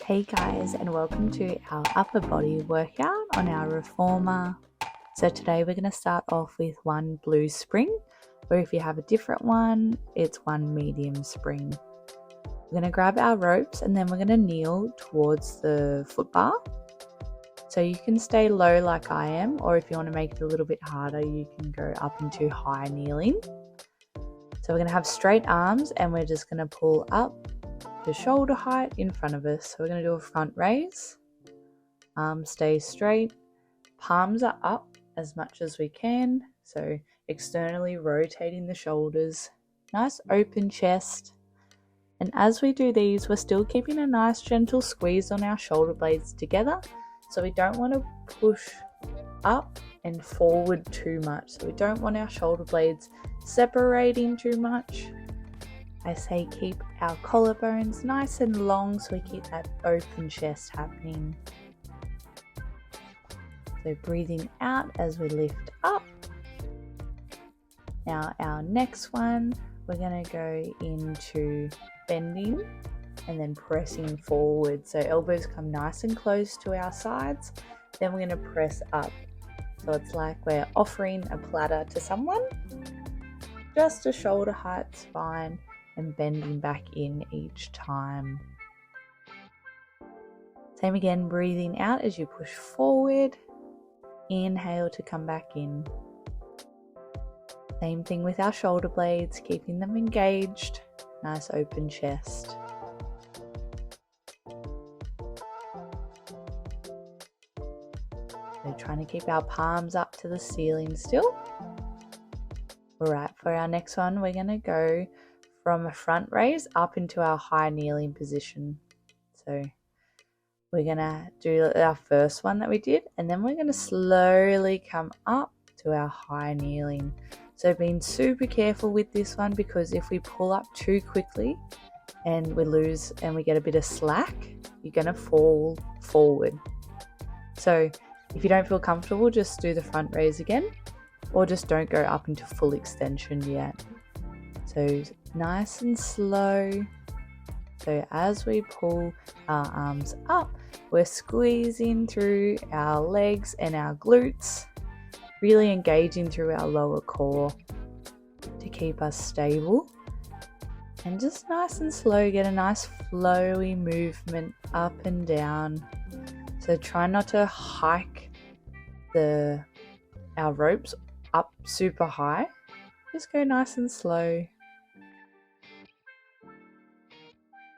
Hey guys, and welcome to our upper body workout on our reformer. So today we're going to start off with one blue spring, or if you have a different one, it's one medium spring. We're going to grab our ropes and then we're going to kneel towards the foot bar. So you can stay low like I am, or if you want to make it a little bit harder, you can go up into high kneeling. So we're going to have straight arms and we're just going to pull up to shoulder height in front of us. So we're going to do a front raise. Arms stay straight. Palms are up as much as we can. So externally rotating the shoulders. Nice open chest. And as we do these, we're still keeping a nice gentle squeeze on our shoulder blades together. So we don't want to push up and forward too much. So we don't want our shoulder blades separating too much. I say keep our collarbones nice and long so we keep that open chest happening. So breathing out as we lift up. Now our next one, we're going to go into bending and then pressing forward. So elbows come nice and close to our sides. Then we're going to press up. So it's like we're offering a platter to someone. Just a shoulder height's fine. And bending back in each time. Same again, breathing out as you push forward. Inhale to come back in. Same thing with our shoulder blades, keeping them engaged. Nice open chest. So trying to keep our palms up to the ceiling still. Alright, for our next one, we're going to go from a front raise up into our high kneeling position. So we're going to do our first one that we did, and then we're going to slowly come up to our high kneeling. So being super careful with this one, because if we pull up too quickly and we get a bit of slack, you're going to fall forward. So if you don't feel comfortable, just do the front raise again, or just don't go up into full extension yet. So nice and slow. So as we pull our arms up, we're squeezing through our legs and our glutes, really engaging through our lower core to keep us stable. And just nice and slow, get a nice flowy movement up and down. So try not to hike our ropes up super high. Just go nice and slow.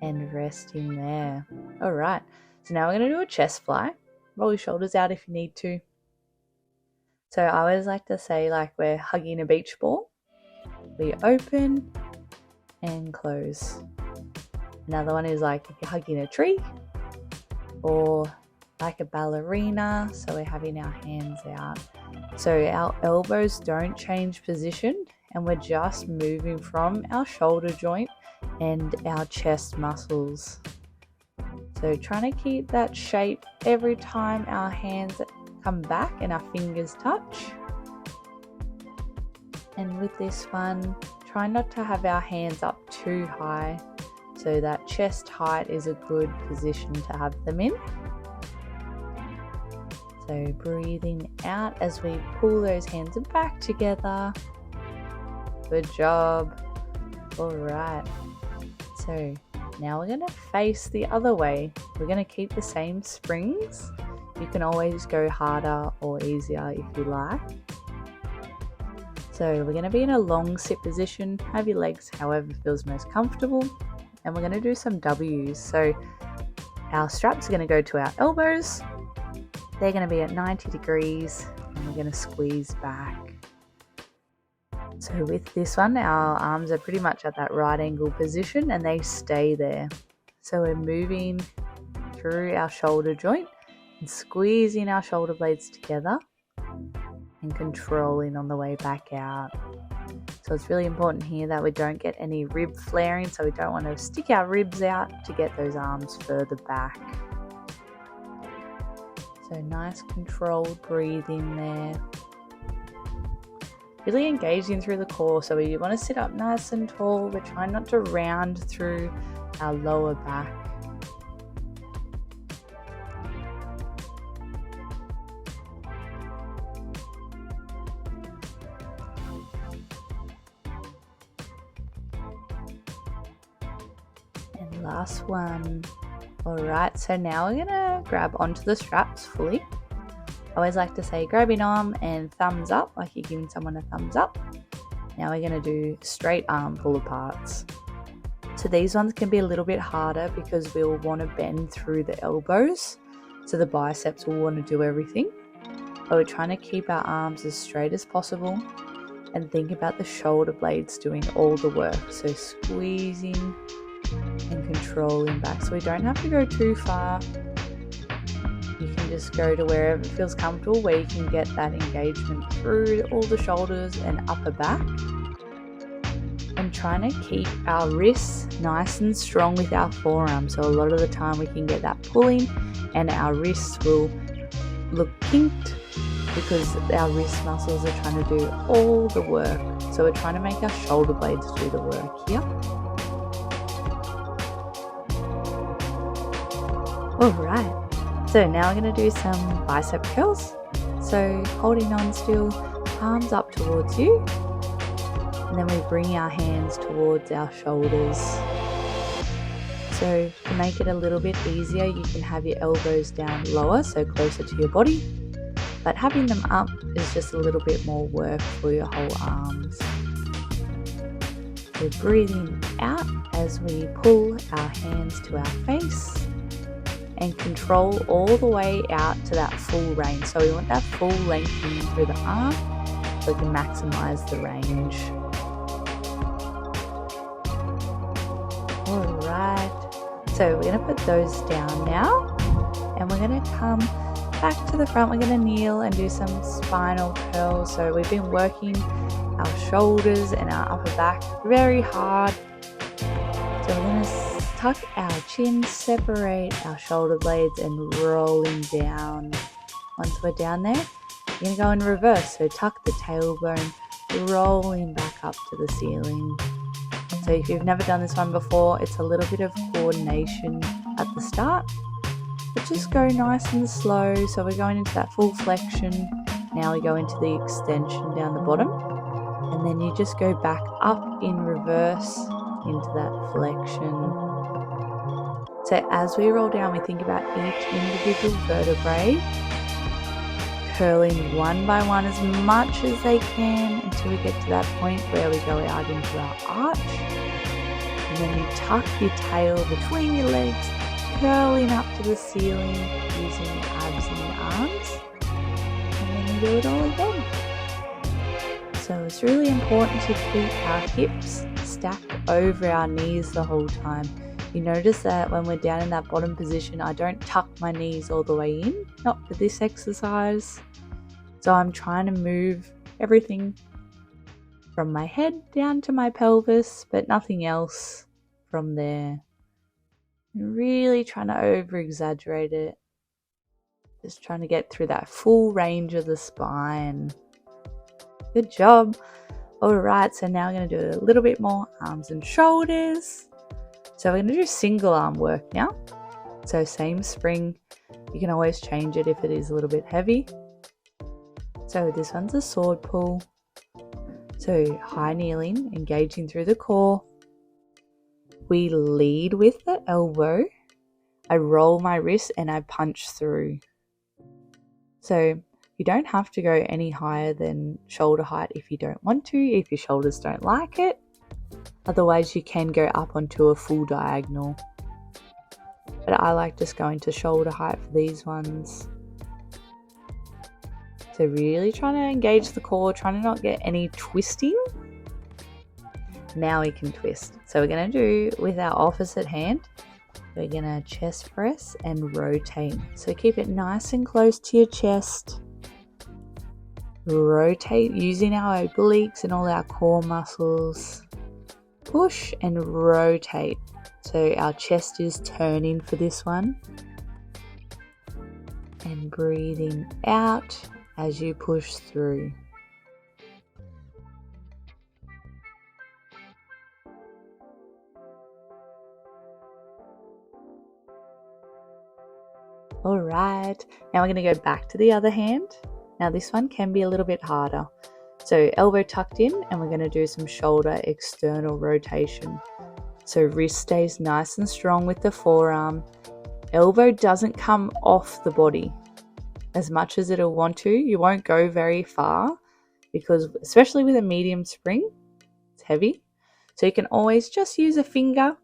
And resting there. Alright, so now we're going to do a chest fly. Roll your shoulders out if you need to. So I always like to say like we're hugging a beach ball. We open and close. Another one is like if you're hugging a tree, or like a ballerina, so we're having our hands out. So our elbows don't change position, and we're just moving from our shoulder joint and our chest muscles. So trying to keep that shape every time our hands come back and our fingers touch. And with this one, try not to have our hands up too high, so that chest height is a good position to have them in. So breathing out as we pull those hands back together. Good job. Alright. So now we're going to face the other way. We're going to keep the same springs. You can always go harder or easier if you like. So we're going to be in a long sit position. Have your legs however feels most comfortable. And we're going to do some W's. So our straps are going to go to our elbows. They're going to be at 90 degrees. And we're going to squeeze back. So with this one, our arms are pretty much at that right angle position and they stay there. So we're moving through our shoulder joint and squeezing our shoulder blades together and controlling on the way back out. So it's really important here that we don't get any rib flaring, so we don't want to stick our ribs out to get those arms further back. So nice controlled breathing there. Really engaging through the core, so we want to sit up nice and tall. We're trying not to round through our lower back. last one. Alright, so now we're gonna grab onto the straps fully. I always like to say grab your arm and thumbs up, like you're giving someone a thumbs up. Now we're gonna do straight arm pull aparts. So these ones can be a little bit harder because we'll want to bend through the elbows. So the biceps will want to do everything. But we're trying to keep our arms as straight as possible and think about the shoulder blades doing all the work. So squeezing and controlling back. So we don't have to go too far. You can just go to wherever it feels comfortable, where you can get that engagement through all the shoulders and upper back. And trying to keep our wrists nice and strong with our forearms. So a lot of the time we can get that pulling and our wrists will look kinked because our wrist muscles are trying to do all the work. So we're trying to make our shoulder blades do the work here. Alright, so now we're going to do some bicep curls. So holding on still, palms up towards you. And then we bring our hands towards our shoulders. So to make it a little bit easier, you can have your elbows down lower, so closer to your body. But having them up is just a little bit more work for your whole arms. We're breathing out as we pull our hands to our face and control all the way out to that full range. So we want that full lengthening through the arm so we can maximize the range. Alright, so we're going to put those down now and we're going to come back to the front. We're going to kneel and do some spinal curls. So we've been working our shoulders and our upper back very hard. So we're going to tuck our chin, separate our shoulder blades and rolling down. Once we're down there, we're going to go in reverse. So tuck the tailbone, rolling back up to the ceiling. So if you've never done this one before, it's a little bit of coordination at the start, but just go nice and slow. So we're going into that full flexion. Now we go into the extension down the bottom, and then you just go back up in reverse into that flexion. So as we roll down, we think about each individual vertebrae, curling one by one as much as they can until we get to that point where we go out into our arch. And then you tuck your tail between your legs, curling up to the ceiling using your abs and your arms. And then you do it all again. So it's really important to keep our hips stacked over our knees the whole time. You notice that when we're down in that bottom position, I don't tuck my knees all the way in, not for this exercise. So I'm trying to move everything from my head down to my pelvis, but nothing else from there. And really trying to over-exaggerate it. Just trying to get through that full range of the spine. Good job. Alright, so now we're going to do a little bit more arms and shoulders. So we're going to do single arm work now. So same spring. You can always change it if it is a little bit heavy. So this one's a sword pull. So high kneeling, engaging through the core. We lead with the elbow. I roll my wrist and I punch through. So you don't have to go any higher than shoulder height if you don't want to, if your shoulders don't like it. Otherwise you can go up onto a full diagonal. But I like just going to shoulder height for these ones. So really trying to engage the core, trying to not get any twisting. Now we can twist. So we're going to do with our opposite hand, we're going to chest press and rotate. So keep it nice and close to your chest. Rotate using our obliques and all our core muscles. Push and rotate. So our chest is turning for this one. And breathing out as you push through. Alright, now we're going to go back to the other hand. Now this one can be a little bit harder. So elbow tucked in, and we're going to do some shoulder external rotation. So wrist stays nice and strong with the forearm. Elbow doesn't come off the body as much as it'll want to. You won't go very far because, especially with a medium spring, it's heavy. So you can always just use a finger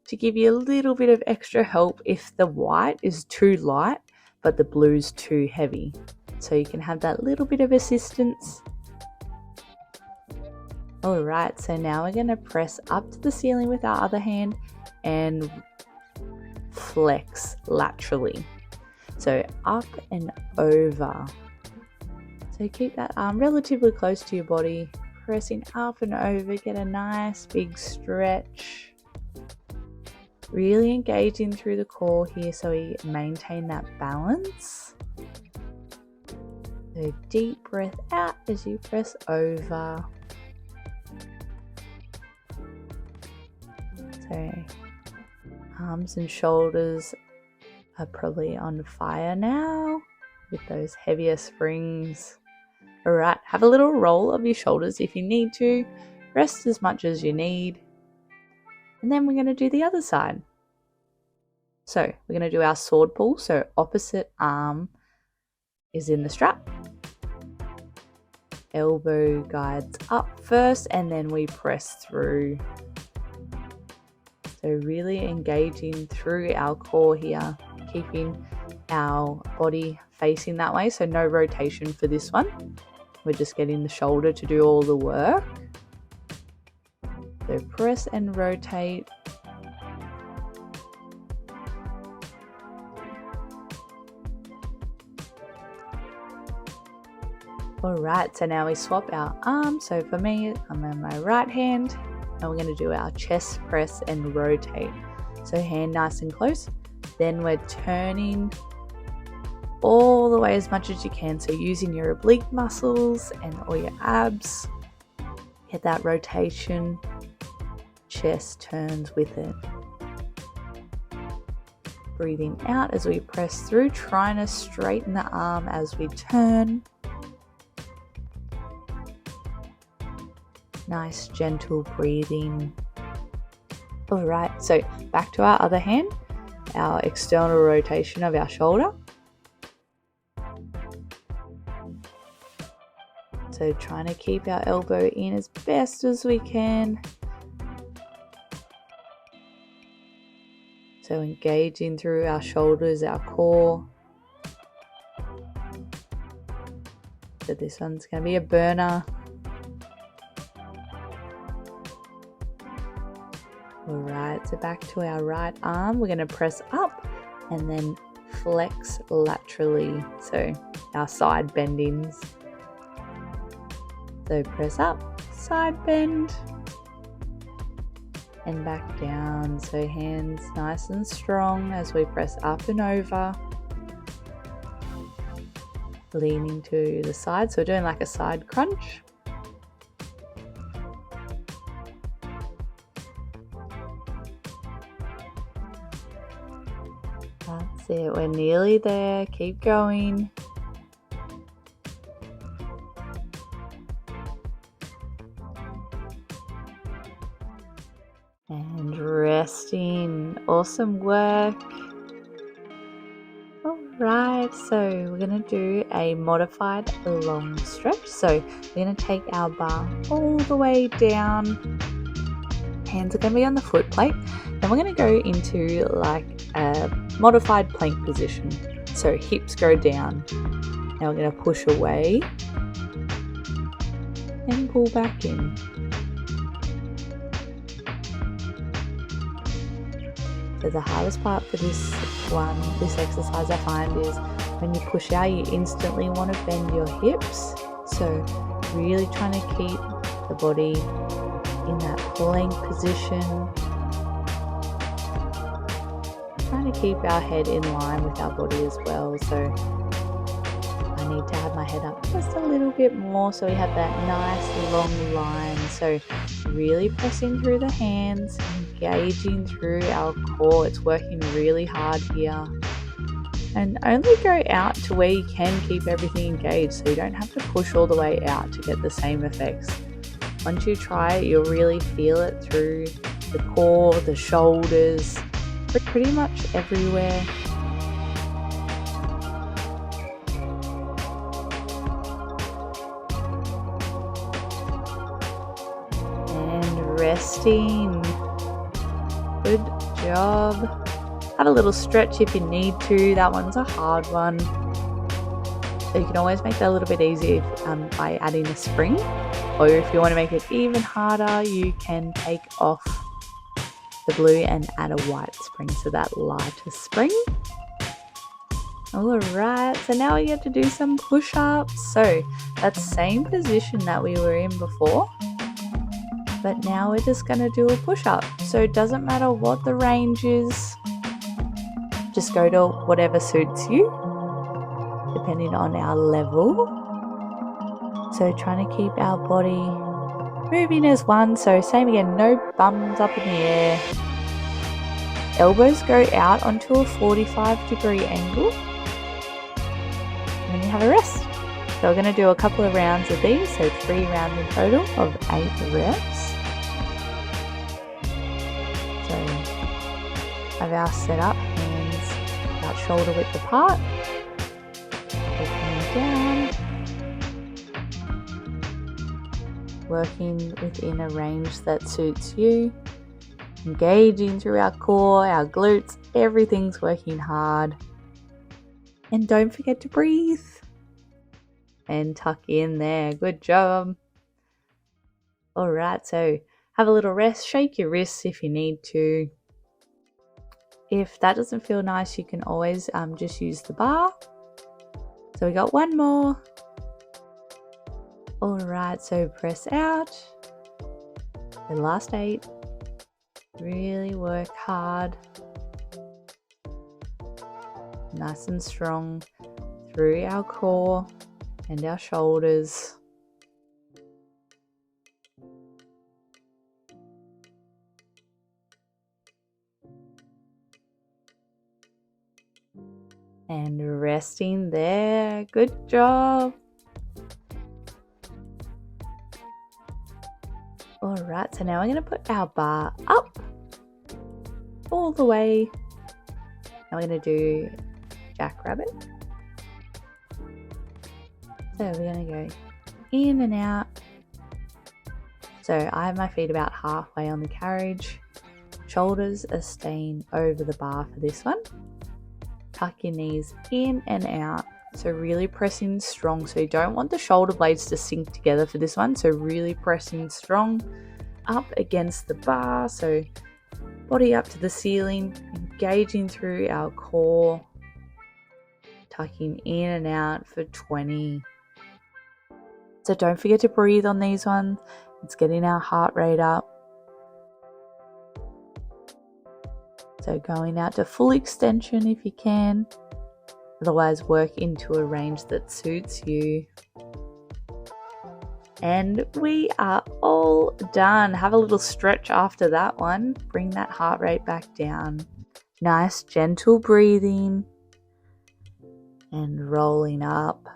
to give you a little bit of extra help if the white is too light but the blue's too heavy. So you can have that little bit of assistance. Alright, so now we're going to press up to the ceiling with our other hand and flex laterally. So up and over. So keep that arm relatively close to your body, pressing up and over, get a nice big stretch. Really engaging through the core here so we maintain that balance. So deep breath out as you press over. So arms and shoulders are probably on fire now with those heavier springs. Alright, have a little roll of your shoulders if you need to. Rest as much as you need. And then we're going to do the other side. So we're going to do our sword pull. So opposite arm is in the strap. Elbow guides up first and then we press through. So really engaging through our core here, keeping our body facing that way. So no rotation for this one. We're just getting the shoulder to do all the work. So press and rotate. Alright, so now we swap our arms. So for me, I'm on my right hand. And we're going to do our chest press and rotate. So hand nice and close. Then we're turning all the way as much as you can. So using your oblique muscles and all your abs. Get that rotation. Chest turns with it. Breathing out as we press through, trying to straighten the arm as we turn. Nice gentle breathing. Alright, so back to our other hand, our external rotation of our shoulder. So trying to keep our elbow in as best as we can. So engaging through our shoulders, our core. So this one's going to be a burner. Alright, so back to our right arm. We're going to press up and then flex laterally. So our side bendings. So press up, side bend, and back down. So hands nice and strong as we press up and over. Leaning to the side. So we're doing like a side crunch. That's it, we're nearly there, keep going. And resting, awesome work. Alright, so we're going to do a modified long stretch. So we're going to take our bar all the way down. Hands are going to be on the foot plate. Then we're going to go into like a modified plank position. So hips go down. Now we're going to push away and pull back in. So the hardest part for this exercise I find is when you push out, you instantly want to bend your hips. So really trying to keep the body in that plank position. Trying to keep our head in line with our body as well. So I need to have my head up just a little bit more so we have that nice long line. So really pressing through the hands, engaging through our core. It's working really hard here. And only go out to where you can keep everything engaged, so you don't have to push all the way out to get the same effects. Once you try it, you'll really feel it through the core, the shoulders, pretty much everywhere. And resting. Good job. Have a little stretch if you need to. That one's a hard one. So you can always make that a little bit easier by adding a spring. Or if you want to make it even harder, you can take off the blue and add a white spring, so that lighter spring. Alright, so now we get to do some push-ups. So that same position that we were in before, but now we're just going to do a push-up. So it doesn't matter what the range is, just go to whatever suits you, depending on our level. So trying to keep our body moving as one. So same again, no bums up in the air. Elbows go out onto a 45-degree angle. And then you have a rest. So we're going to do a couple of rounds of these. So 3 rounds in total of 8 reps. So have our setup, hands about shoulder width apart. Opening down. Working within a range that suits you, engaging through our core, our glutes, everything's working hard. And don't forget to breathe and tuck in there. Good job. Alright, so have a little rest, shake your wrists if you need to. If that doesn't feel nice, you can always just use the bar. So we got one more. Alright, so press out. The last 8. Really work hard. Nice and strong through our core and our shoulders. And resting there. Good job. Alright, so now we're going to put our bar up all the way. Now we're going to do Jackrabbit. So we're going to go in and out. So I have my feet about halfway on the carriage. Shoulders are staying over the bar for this one. Tuck your knees in and out. So really pressing strong. So you don't want the shoulder blades to sink together for this one. So really pressing strong up against the bar. So body up to the ceiling, engaging through our core, tucking in and out for 20. So don't forget to breathe on these ones. It's getting our heart rate up. So going out to full extension if you can. Otherwise, work into a range that suits you. And we are all done. Have a little stretch after that one. Bring that heart rate back down. Nice, gentle breathing. And rolling up.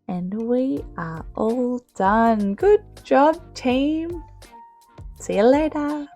And we are all done. Good job, team. See you later.